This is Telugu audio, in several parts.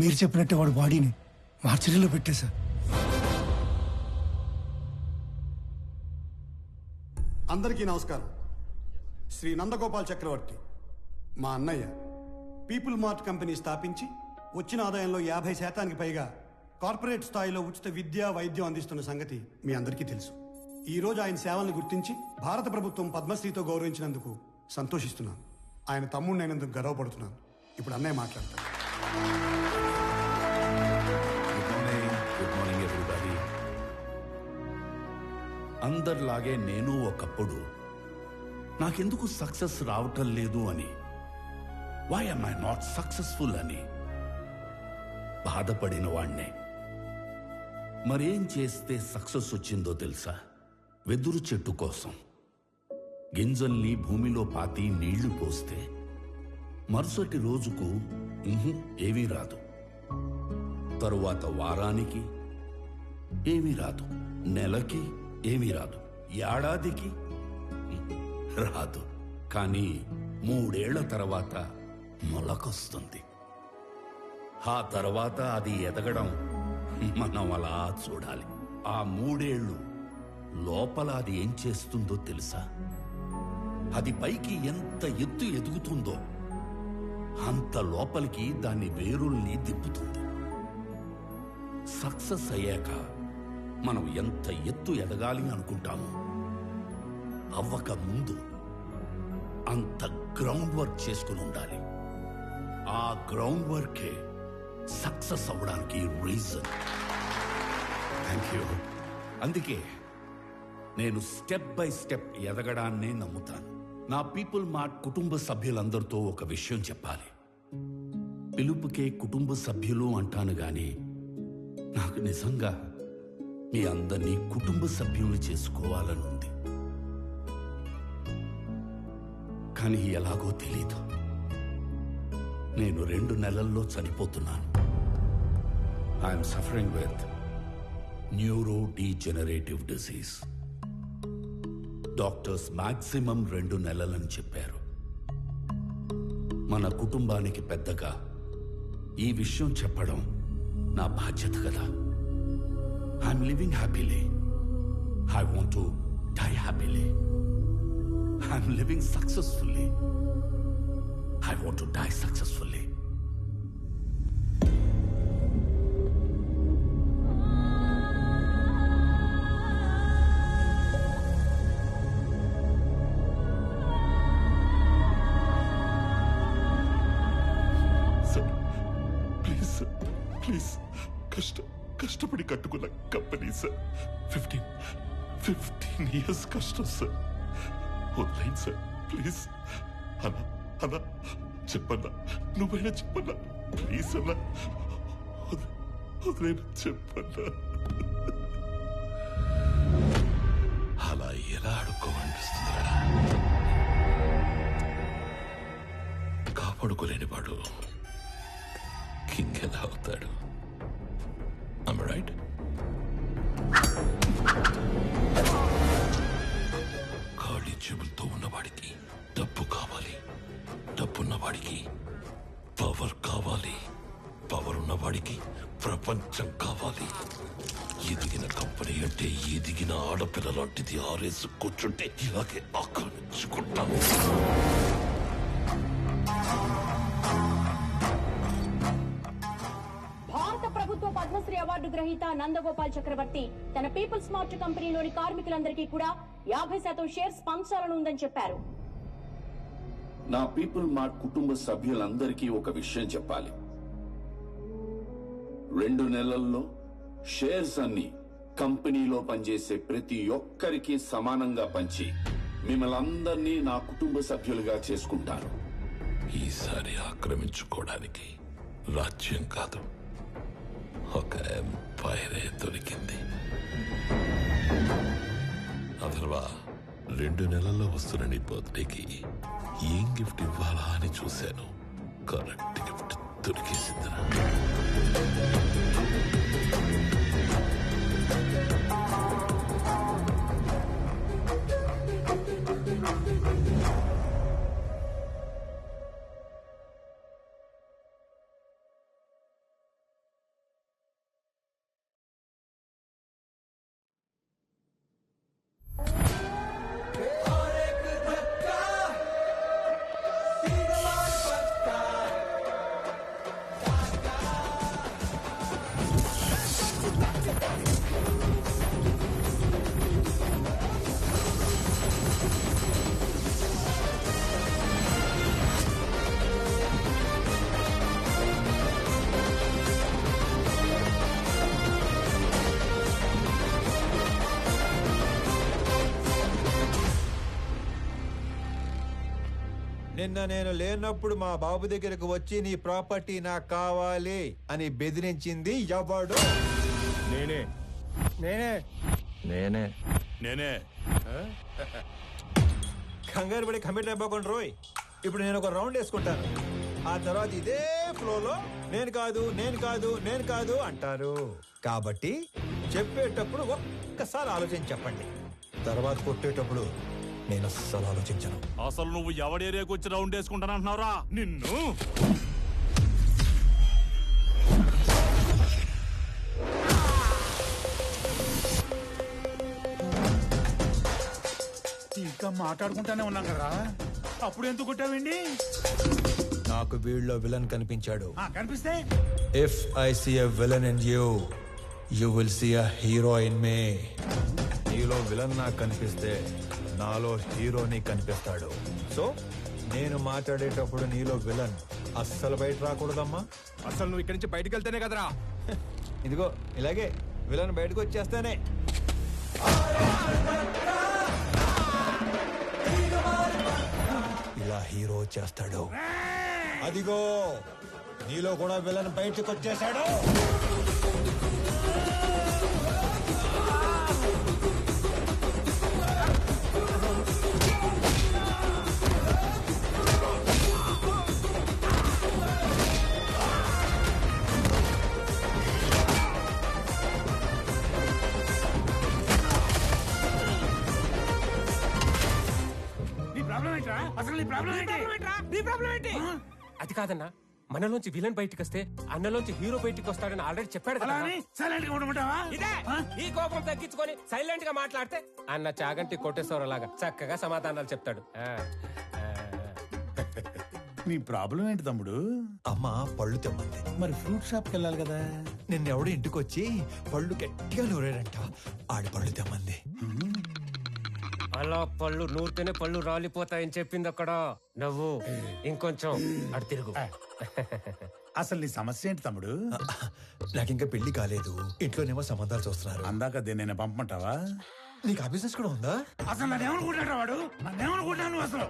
మీరు చెప్పినట్టే వాడు బాడీని మార్చరీలో పెట్టేశా. అందరికీ నమస్కారం. శ్రీ నందగోపాల్ చక్రవర్తి మా అన్నయ్య పీపుల్ మార్ట్ కంపెనీ స్థాపించి వచ్చిన ఆదాయంలో 50% పైగా కార్పొరేట్ స్థాయిలో ఉచిత విద్య వైద్యం అందిస్తున్న సంగతి మీ అందరికీ తెలుసు. ఈ రోజు ఆయన సేవలను గుర్తించి భారత ప్రభుత్వం పద్మశ్రీతో గౌరవించినందుకు సంతోషిస్తున్నాను. ఆయన తమ్ముడినైనందుకు గర్వపడుతున్నాను. ఇప్పుడు అన్నయ్య మాట్లాడతారు. Good morning everybody. అందరిలాగే నేను ఒకప్పుడు నాకెందుకు సక్సెస్ రావటం లేదు అని, why am I not successful అని బాధపడిన వాణ్ణే. మరేం చేస్తే సక్సెస్ వచ్చిందో తెలుసా? వెదురు చెట్టు కోసం గింజల్ని భూమిలో పాతి నీళ్లు పోస్తే మరుసటి రోజుకు ఏమీ రాదు, తరువాత వారానికి ఏమీ రాదు, నెలకి ఏమీ రాదు, ఏడాదికి రాదు. కానీ 3 ఏళ్ల తర్వాత మొలకొస్తుంది. ఆ తర్వాత అది ఎదగడం మనం అలా చూడాలి. ఆ 3 ఏళ్ళు లోపల అది ఏం చేస్తుందో తెలుసా? అది పైకి ఎంత ఎత్తు ఎదుగుతుందో అంత లోపలికి దాని వేరుల్ని తిప్పుతుంది. సక్సెస్ అయ్యాక మనం ఎంత ఎత్తు ఎదగాలి అనుకుంటామో అవ్వక ముందు అంత గ్రౌండ్ వర్క్ చేసుకుని ఉండాలి. ఆ గ్రౌండ్ వర్కే సక్సెస్ అవ్వడానికి రీజన్. Thank you. అందుకే నేను స్టెప్ బై స్టెప్ ఎదగడాన్నే నమ్ముతాను. నా పీపుల్ మార్ట్ కుటుంబ సభ్యులందరితో ఒక విషయం చెప్పాలి. పిలుపుకే కుటుంబ సభ్యులు అంటాను గాని నాకు నిజంగా మీ అందరినీ కుటుంబ సభ్యుల్ని చేసుకోవాలని ఉంది. కానీ ఎలాగో తెలీదు. నేను 2 నెలల్లో చనిపోతున్నాను. I'm suffering with neurodegenerative disease. Doctors maximum 2 నెలలని చెప్పారు. మన కుటుంబానికి పెద్దగా ఈ విషయం చెప్పడం నా బాధ్యత కదా. I'm living happily. I want to die happily. I'm living successfully. I want to die successfully. Sir, please, sir, please. కష్టపడి కట్టుకున్న కంపెనీ సార్. 15 years కష్టం సార్. వదిలేండి సార్ ప్లీజ్. అన్నా చెప్పన్నా, నువ్వైనా చెప్పన్నా ప్లీజ్ అన్నా. వదిలేనా చెప్పన్నా. అలా ఎలా అడుక్కోమనిపిస్తుందిరా? కాపాడుకోలేని వాడు కింగ్ ఎలా అవుతాడు? Am I right? ఖాళీ చెవులతో ఉన్నవాడికి డబ్బు కావాలి, డబ్బున్నవాడికి పవర్ కావాలి, పవర్ ఉన్నవాడికి ప్రపంచం కావాలి. ఎదిగిన కంపెనీ అంటే ఎదిగిన ఆడపిల్ల లాంటిది. ఆరేసు కూర్చుంటే ఇలాగే ఆక్రమించుకుంటాము. భారత ప్రభుత్వ పద్మశ్రీ అవార్డు గ్రహీత నందగోపాల్ చక్రవర్తి తన పీపుల్ స్మార్ట్ కంపెనీలోని కార్మికులందరికీ కూడా 50% షేర్స్ పంచాలని ఉందని చెప్పారు. నా పీపుల్ మార్ట్ కుటుంబ సభ్యులందరికీ ఒక విషయం చెప్పాలి. 2 నెలల్లో షేర్స్ అన్ని కంపెనీలో పనిచేసే ప్రతి ఒక్కరికి సమానంగా పంచి మిమ్మల్ని అందరినీ నా కుటుంబ సభ్యులుగా చేసుకుంటాను. ఈసారి ఆక్రమించుకోవడానికి రాజ్యం కాదు, ఒక ఎంపైరే దొరికింది. అథర్వా, 2 నెలల్లో వస్తున్న నీ బర్త్డేకి ఏం గిఫ్ట్ ఇవ్వాలా అని చూశాను. కరెక్ట్ గిఫ్ట్ దొరికేసిందిరా. నిన్న నేను లేనప్పుడు మా బాబు దగ్గరకు వచ్చి నీ ప్రాపర్టీ నాకు కావాలి అని బెదిరించింది ఎవడు? నేనే నేనే కంగారు పడి కమిట్ అయిపోకుండా రోయ్. ఇప్పుడు నేను ఒక రౌండ్ వేసుకుంటాను. ఆ తర్వాత ఇదే ఫ్లోలో నేను కాదు అంటారు. కాబట్టి చెప్పేటప్పుడు ఒక్కసారి ఆలోచించి చెప్పండి. తర్వాత కొట్టేటప్పుడు నేను అస్సలు ఆలోచించను. అసలు నువ్వు ఎవడి ఏరియాకి వచ్చి రౌండ్ వేసుకుంటానంటున్నావురా నిన్ను? ఇంకా మాట్లాడుకుంటానే ఉన్నాం కదా, అప్పుడు ఎందుకు కొట్టావండి? నాకు వీళ్ళలో విలన్ కనిపించాడు. కనిపిస్తే if I see a villain in you, you will see a hero in me. నీలో విలన్ నాకు కనిపిస్తే నాలో హీరోని కనిపిస్తాడు. సో నేను మాట్లాడేటప్పుడు నీలో విలన్ అస్సలు బయట రాకూడదమ్మా. అసలు నువ్వు ఇక్కడి నుంచి బయటకు వెళ్తేనే కదరా. ఇదిగో ఇలాగే విలన్ బయటకు వచ్చేస్తానే. ఇలా హీరో చేస్తాడు. అదిగో నీలో కూడా విలన్ బయటకు వచ్చేసాడు. అది కాదన్నా, మనలోంచి విలన్ బయటికి వస్తే అన్నలోంచి హీరో బయటికి వస్తాడని ఆల్రెడీ చెప్పాడు కదా. ఇదే ఈ కోపం తగ్గించుకొని సైలెంట్ గా మాట్లాడితే అన్న చాగంటి కోటేశ్వర లాగా చక్కగా సమాధానాలు చెప్తాడు. నీ ప్రాబ్లం ఏంటి తమ్ముడు? అమ్మ పళ్ళు తెమ్మంది. మరి ఫ్రూట్ షాప్ కి వెళ్ళాలి కదా. నిన్నెవడు ఇంటికి వచ్చి పళ్ళు గట్టిగా నూరాడంట. ఆడి పళ్ళు తెమ్మంది. అలా పళ్ళు నూరితేనే పళ్ళు రాలిపోతాయని చెప్పింది అక్కడ. నువ్వు ఇంకొంచెం అటు తిరుగు. అసలు నీ సమస్య ఏంటి తమ్ముడు? నాకింకా పెళ్లి కాలేదు. ఇంట్లోనేమో సంబంధాలు చూస్తున్నారు. అందాక నేను పంపమంటావా? నీకు ఆ బిజినెస్ కూడా ఉందా? అసలు నన్నేమనుకుంటాడు వాడు? నన్నేమనుకుంటాను అసలు?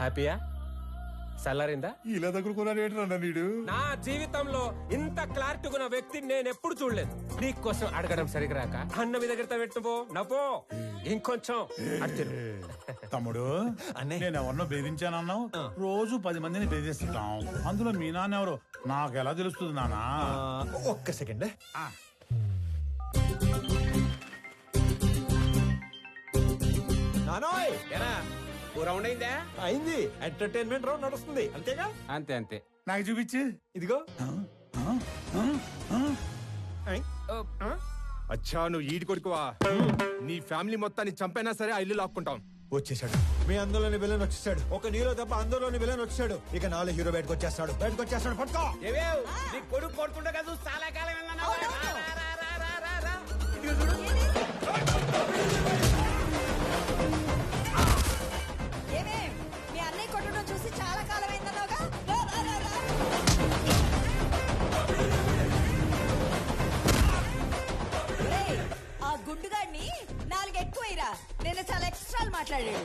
హ్యాపీయా? సల్లారిందా? ఇలా దగ్గర నీడు నా జీవితంలో ఇంత క్లారిటీ ఉన్న వ్యక్తిని నేను ఎప్పుడు చూడలేదు. నీకోసం అడగడం సరిగ్రాక అన్న మీ దగ్గర పెట్టుపో నవ్వో ఇంకొంచెం అడిచారు. తమ్ముడు అన్నయ్య. నేను ఎవరినో బెదిరించానన్నావు. రోజు 10 మందిని బెదిరిస్తుంటాం. అందులో మీ నాన్న ఎవరు నాకు ఎలా తెలుస్తుంది నానా? ఒక్క సెకండ్. నానోయ్ రౌండ్ అయిందా? అయింది. ఎంటర్టైన్మెంట్ రౌండ్ నడుస్తుంది. అంతేగా? అంతే అంతే. నాకు చూపించు. ఇదిగో. అచ్చా నువ్వు ఈడి కొడుకువా? నీ ఫ్యామిలీ మొత్తాన్ని చంపైనా సరే ఆ ఇల్లు లాక్కుంటాం. వచ్చేసాడు. మీ అందులోని విలన్ వచ్చేసాడు. ఒక నీలో తప్ప అందులోని విలన్ వచ్చాడు. ఇక నాలో హీరో బయటకు వచ్చేస్తాడు. పట్టుకో. నీ కొడుకు కొడుతుండే కదా చాలా కాలం. మీ అన్నయ్య కొట్టడం చూసి చాలా కాలం అయిందన్నావుగా. ఆ గుండుగాడిని 4 ఎక్కువైరా. నేను చాలా ఎక్స్ట్రాలు మాట్లాడాడు.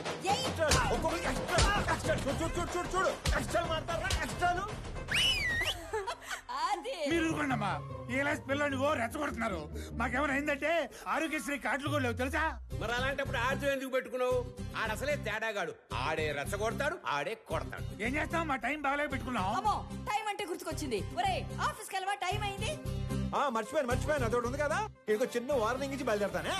మీరు ఊరుకోండమ్మా. ఈ క్లాస్ పిల్లల్ని రెచ్చగొడుతున్నారు. మాకేమైనా అయిందంటే ఆరోగ్యశ్రీ కార్డులు కూడా లేవు తెలుసా? మరి అలాంటప్పుడు ఆర్జం ఎందుకు పెట్టుకున్నావు? ఆడసలే తేడాగాడు. ఆడే రెచ్చగొడతాడు, ఆడే కొడతాడు. ఏం చేస్తాం? మా టైం బాగాలే పెట్టుకున్నాం. అమ్మో టైం అంటే గుర్తుకొచ్చింది. ఒరే ఆఫీస్కి వెళ్ళవా? టైం అయింది. మర్చిపోయాను. అదొకటి ఉంది కదా. ఇంకో చిన్న వార్నింగ్ ఇచ్చి బయలుదేరతానే.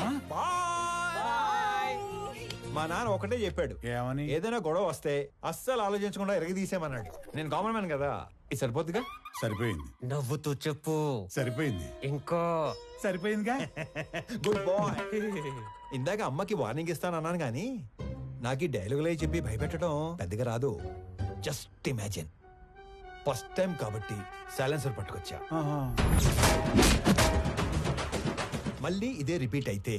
మా నాన్న ఒకటే చెప్పాడు. ఏమని? ఏదైనా గొడవ వస్తే అస్సలు ఆలోచించకుండా ఎరగదీసేమన్నాడు. నేను కామన్ మ్యాన్ కదా. ఇది సరిపోద్దిగా? సరిపోయింది. నవ్వుతూ చెప్పు. సరిపోయింది. ఇంకో సరిపోయిందిగా. Good bye. ఇందాక అమ్మకి వార్నింగ్ ఇస్తానన్నాను గానీ నాకు ఈ డైలాగులే చెప్పి భయపెట్టడం పెద్దగా రాదు. Just imagine. ఫస్ట్ టైం కాబట్టి సైలెన్సర్ పట్టుకొచ్చా. మళ్ళీ ఇదే రిపీట్ అయితే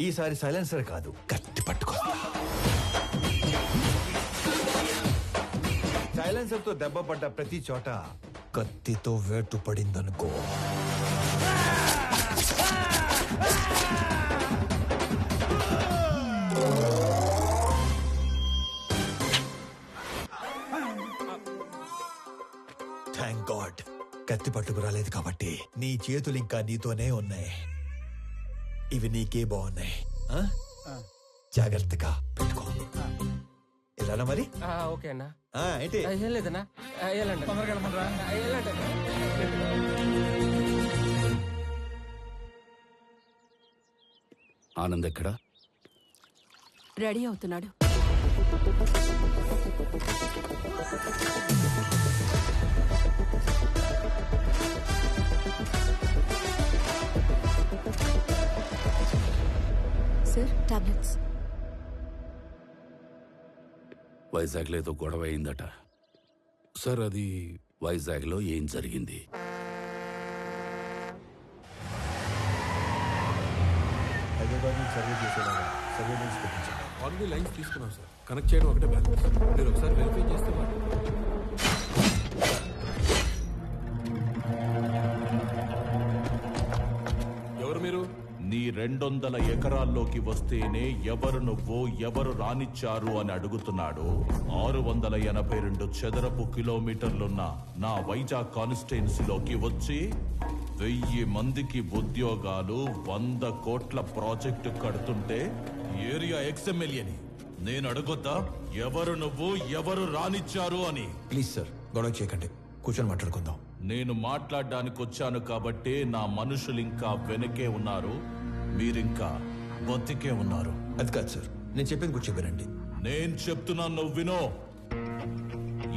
ఈసారి సైలెన్సర్ కాదు కత్తి పట్టుకొస్తా. సైలెన్సర్ తో దెబ్బ పడ్డ ప్రతి చోట కత్తితో వేటు పడిందనుకో. పట్టుకురాలేదు కాబట్టి నీ చేతులు ఇంకా నీతోనే ఉన్నాయి. ఇవి నీకే బాగున్నాయి. జాగ్రత్తగా పెట్టుకో. ఇలా మరి. ఓకే అన్నా. ఏంటి ఏం లేదన్నా, వెళ్ళండి తొందరగా వెళ్ళండి. ఆనంద్ ఎక్కడా? రెడీ అవుతున్నాడు. Sir tablets. వైజాగ్లో ఏదో గొడవ అయిందట సార్. అది వైజాగ్లో ఏం జరిగింది? హైదరాబాద్ నుంచి సర్వే చేసేలాగా సర్వేలెన్స్ పెట్టించాను. ఆల్రెడీ లైన్స్ తీసుకున్నాం సార్. కనెక్ట్ చేయడం ఒకటే బ్యాలెన్స్. మీరు ఒకసారి వెరిఫై చేస్తే ఎవరు మీరు? నీ 200 ఎకరాల్లోకి వస్తేనే ఎవరు నువ్వు, ఎవరు రానిచ్చారు అని అడుగుతున్నాడు. 682 చదరపు కిలోమీటర్లున్న నా వైజాగ్ కాన్స్టిట్యున్సీలోకి వచ్చి 1000 మందికి ఉద్యోగాలు, 100 కోట్ల ప్రాజెక్టు కడుతుంటే ఏరియా ఎక్స్ఎమ్మెల్యేని నేను అడగొద్దా ఎవరు నువ్వు, ఎవరు రానిచ్చారు అని? ప్లీజ్ సార్, గొడవ చేయకండి, కూర్చొని మాట్లాడుకుందాం. నేను మాట్లాడడానికి వచ్చాను కాబట్టే నా మనుషులు ఇంకా వెనకే ఉన్నారు, మీరింకా బతికే ఉన్నారు. అది కాదు సార్, నేను చెప్పింది కూర్చోబెనండి. నేను చెప్తున్నాను, నువ్వు వినో.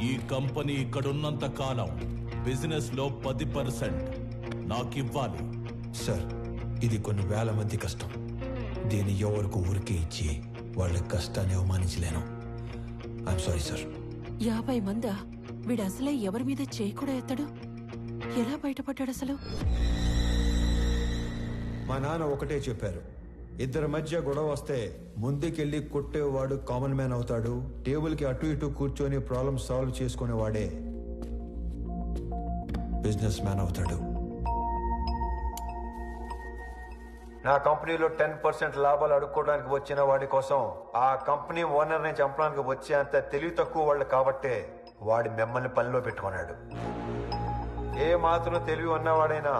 ఈ కంపెనీ ఇక్కడున్నంత కాలం బిజినెస్ లో 10% నాకివ్వాలి. సార్, ఇది కొన్ని వేల మంది కష్టం. దీన్ని ఎవరికి ఊరికే ఇచ్చి వాళ్ళ కష్టాన్ని అవమానించలేను. I'm sorry sir. 50 మందా? వీడు అసలే ఎవరి మీద చేయి కూడా ఎత్తాడు. ఎలా బయటపడ్డాడు అసలు? మా నాన్న ఒకటే చెప్పారు, ఇద్దరి మధ్య గొడవ వస్తే ముందుకెళ్ళి కొట్టేవాడు కామన్ మ్యాన్ అవుతాడు, టేబుల్కి అటు ఇటు కూర్చొని ప్రాబ్లం సాల్వ్ చేసుకునేవాడే బిజినెస్ మ్యాన్ అవుతాడు. నా కంపెనీలో 10% లాభాలు అడుక్కోవడానికి వచ్చిన వాడి కోసం ఆ కంపెనీ ఓనర్ని చంపడానికి వచ్చే అంత తెలివి తక్కువ వాళ్ళు కాబట్టే వాడి మిమ్మల్ని పనిలో పెట్టుకున్నాడు. ఏ మాత్రం తెలివి ఉన్నవాడైనా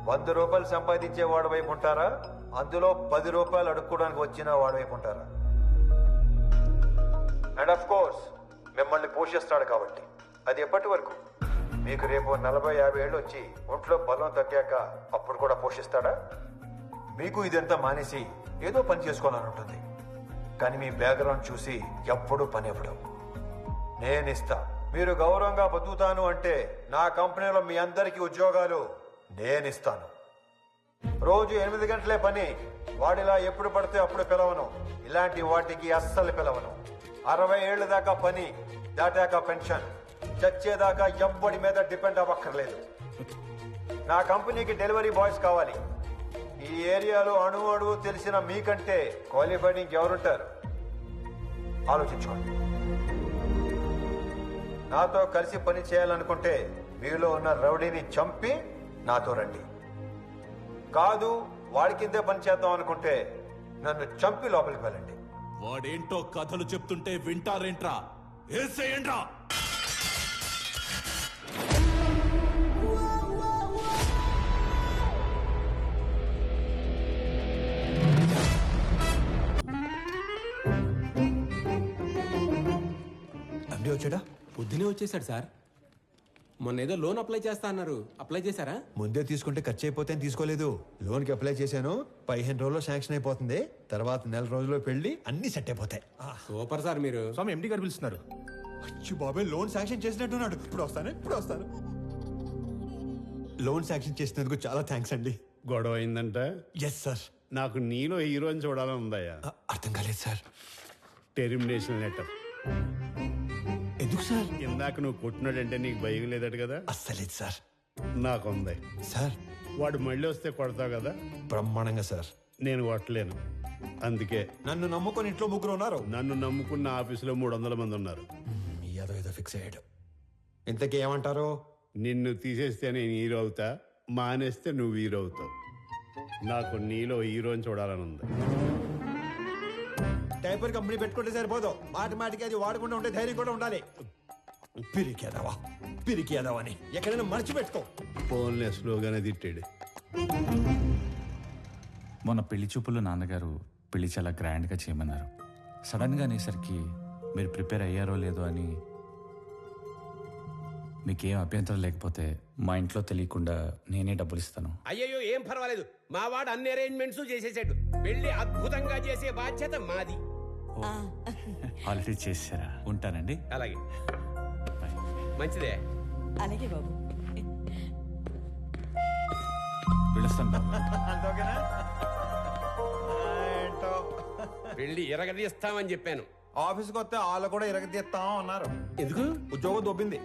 100 రూపాయలు సంపాదించే వాడి వైపు ఉంటారా, అందులో 10 రూపాయలు అడుక్కోవడానికి వచ్చిన వాడి వైపు ఉంటారా? అండ్ ఆఫ్ కోర్స్ మిమ్మల్ని పోషిస్తాడు కాబట్టి. అది ఎప్పటి వరకు? మీకు రేపు 40-50 ఏళ్ళు వచ్చి ఒంట్లో బలం తగ్గాక అప్పుడు కూడా పోషిస్తాడా? మీకు ఇదంతా మానేసి ఏదో పని చేసుకోవాలని ఉంటుంది, కానీ మీ బ్యాక్గ్రౌండ్ చూసి ఎప్పుడూ పని ఇవ్వడం. నేనిస్తా. మీరు గౌరవంగా బతుకుతాను అంటే నా కంపెనీలో మీ అందరికీ ఉద్యోగాలు నేనిస్తాను. రోజు 8 గంటలే పని. వాడిలా ఎప్పుడు పడితే అప్పుడు పిలవను. ఇలాంటి వాటికి అస్సలు పిలవను. 60 ఏళ్ళ దాకా పని, దాటాక పెన్షన్. చచ్చేదాకా ఎవ్వడి మీద డిపెండ్ అవ్వక్కర్లేదు. నా కంపెనీకి డెలివరీ బాయ్స్ కావాలి. ఈ ఏరియాలో అణువు తెలిసిన మీకంటే క్వాలిఫైడ్ ఇంకెవరుంటారు? ఆలోచించుకోండి. నాతో కలిసి పని చేయాలనుకుంటే మీలో ఉన్న రౌడీని చంపి నాతో రండి. కాదు, వాడి కిందే పని చేద్దాం అనుకుంటే నన్ను చంపి లోపలికి వెళ్ళండి. వాడేంటో కథలు చెప్తుంటే వింటారేంట్రా? ఏసేయండ్రా. వచ్చాడా? పొద్దునే వచ్చేసాడు సార్. మొన్న ఏదో లోన్ అప్లై చేస్తా అన్నారు, అప్లై చేశారా? ముందే తీసుకుంటే ఖర్చు అయిపోతే తీసుకోలేదు. లోన్కి అప్లై చేశాను, 15 రోజుల్లో శాంక్షన్ అయిపోతుంది. తర్వాత 1 రోజుల్లో పెళ్లి, అన్ని సెట్ అయిపోతాయి. సూపర్ సార్ మీరు. స్వామి ఎండి గారు పిలుస్తున్నారు. అచ్చి బాబాయ్, లోన్ శాంక్షన్ చేసినట్టున్నాడు. ఇప్పుడు వస్తాను. లోన్ శాంక్షన్ చేసినందుకు చాలా థ్యాంక్స్ అండి. గొడవ అయిందంట? Yes sir. నాకు నీలో హీరోని చూడాలని ఉందయ్యా. అర్థం కాలేదు సార్. Termination letter. ఎందుకు సార్? ఇందాక నువ్వు కొట్టినాడంటే నీకు భయం లేదట కదా? అస్సలేదు సార్. నాకుంది సార్. వాడు మళ్ళీ వస్తే కొడతావు కదా? బ్రహ్మాండంగా సార్. నేను కొట్టలేను, అందుకే. నన్ను నమ్ముకొని ఇంట్లో 3 ఉన్నారు. నన్ను నమ్ముకున్న ఆఫీసులో 300 మంది ఉన్నారు. ఏదో ఫిక్స్ అయ్యాడు. ఇంతకీ ఏమంటారు? నిన్ను తీసేస్తే నేను హీరో అవుతా, మానేస్తే నువ్వు హీరో అవుతావు. నాకు నీలో హీరోని చూడాలని ఉంది. టైపర్ కంపెనీ పెట్టుకుంటే సరిపోదు, మాటికి అది వాడకుండా ఉంటే ధైర్యం కూడా ఉండాలి. పిరికేదావా అని ఎక్కడైనా మర్చిపెట్టుకో. ఫోన్లే స్లోగానే తిట్టాడు. మొన్న పెళ్లి చూపుల్లో నాన్నగారు పెళ్లి చాలా గ్రాండ్గా చేయమన్నారు. సడన్గా అనేసరికి మీరు ప్రిపేర్ అయ్యారో లేదో అని. మీకేం అభ్యంతరం లేకపోతే మా ఇంట్లో తెలియకుండా నేనే డబ్బులు ఇస్తాను. అయ్యయ్యో ఏం పర్వాలేదు, మా వాడు అన్ని అరేంజ్మెంట్స్ చేసేసాడు. పెళ్లి అద్భుతంగా చేసే బాధ్యత మాది. ఆల్రెడీ చేశారా? ఉంటానండి. అలాగే, మంచిదే. అలాగే బాబు. పిలుస్తాను. పెళ్లి ఎరగదీస్తామని చెప్పాను. ఆఫీస్కి వస్తే వాళ్ళు కూడా ఇరగదీస్తాం అన్నారు. ఎందుకు? ఉద్యోగం దొబ్బింది.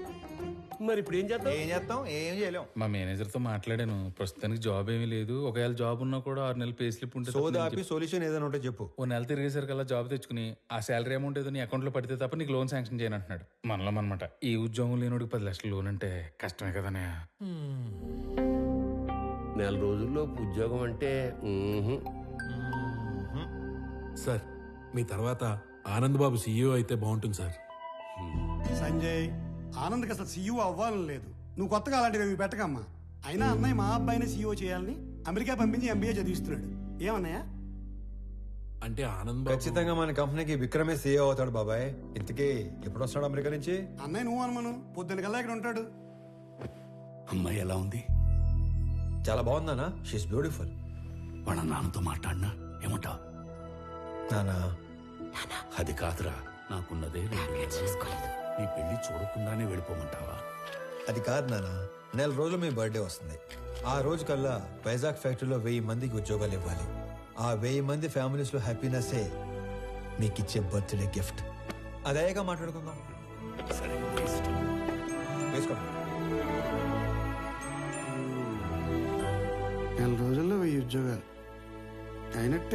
మరి ఇప్పుడు ఏం చేద్దాం? ఏం చేయలేం. మా మేనేజర్తో మాట్లాడాను. ప్రస్తుతానికి జాబ్ ఏమీ లేదు. ఒకవేళ జాబ్ ఉన్నా కూడా 6 నెలలు పే స్లిప్ ఉంటుంది. సోదాపి సొల్యూషన్ ఏదైనా ఉంటే చెప్పు. ఓ నెల తిరిగేసరికల్లా జాబ్ తెచ్చుకుని ఆ శాలరీ అమౌంట్ ఏదో నీ అకౌంట్లో పడితే తప్ప నీకు లోన్ శాంక్షన్ చేయను అంటున్నాడు. మనలో అనమాట. ఈ ఉద్యోగం లేనోడికి 10 లక్షలు లోన్ అంటే కష్టమే కదనే. నెల రోజుల్లో ఉద్యోగం అంటే సార్, మీ తర్వాత ఆనంద్ బాబు సీఈఓ అయితే బాగుంటుంది సార్. సంజయ్, ఆనంద్కి అసలు సీఈఓ అవ్వాలని లేదు. నువ్వు కొత్తగా అలాంటివి పెట్టకమ్మా. అయినా అన్నయ్య మా అబ్బాయిని సీఈఓ చేయాలని అమెరికా పంపించి ఎంబీఏ చదివిస్తున్నాడు. ఏమన్నయ్య? అంటే ఆనంద్ ఖచ్చితంగా మన కంపెనీకి విక్రమే సీఈఓ అవుతాడు బాబాయ్. ఇంతకీ ఎప్పుడు వస్తాడు అమెరికా నుంచి? అన్నయ్య నువ్వు అనుమను పొద్దున్న కల్లా ఇక్కడ ఉంటాడు. అమ్మాయి ఎలా ఉంది? చాలా బాగుందానా? She's beautiful. వాళ్ళ నాన్నతో మాట్లాడినా ఏమంటా? నానా అది కాదురా, నాకున్నదే 2 నెలలు. నీ పెళ్లి చూడకుండానే వెళ్ళిపోమంటావా? అది కాదు నానా, నెల రోజులు మీ బర్త్డే వస్తుంది. ఆ రోజు కల్లా వైజాగ్ ఫ్యాక్టరీలో 1000 మందికి ఉద్యోగాలు ఇవ్వాలి. ఆ 1000 మంది ఫ్యామిలీస్ లో హ్యాపీనెస్ మీకు ఇచ్చే బర్త్డే గిఫ్ట్. అదేగా మాట్లాడుకుందాం. సరే, వేసుకోండి. నెల రోజుల్లో 1000 ఉద్యోగాలు అయినట్టే.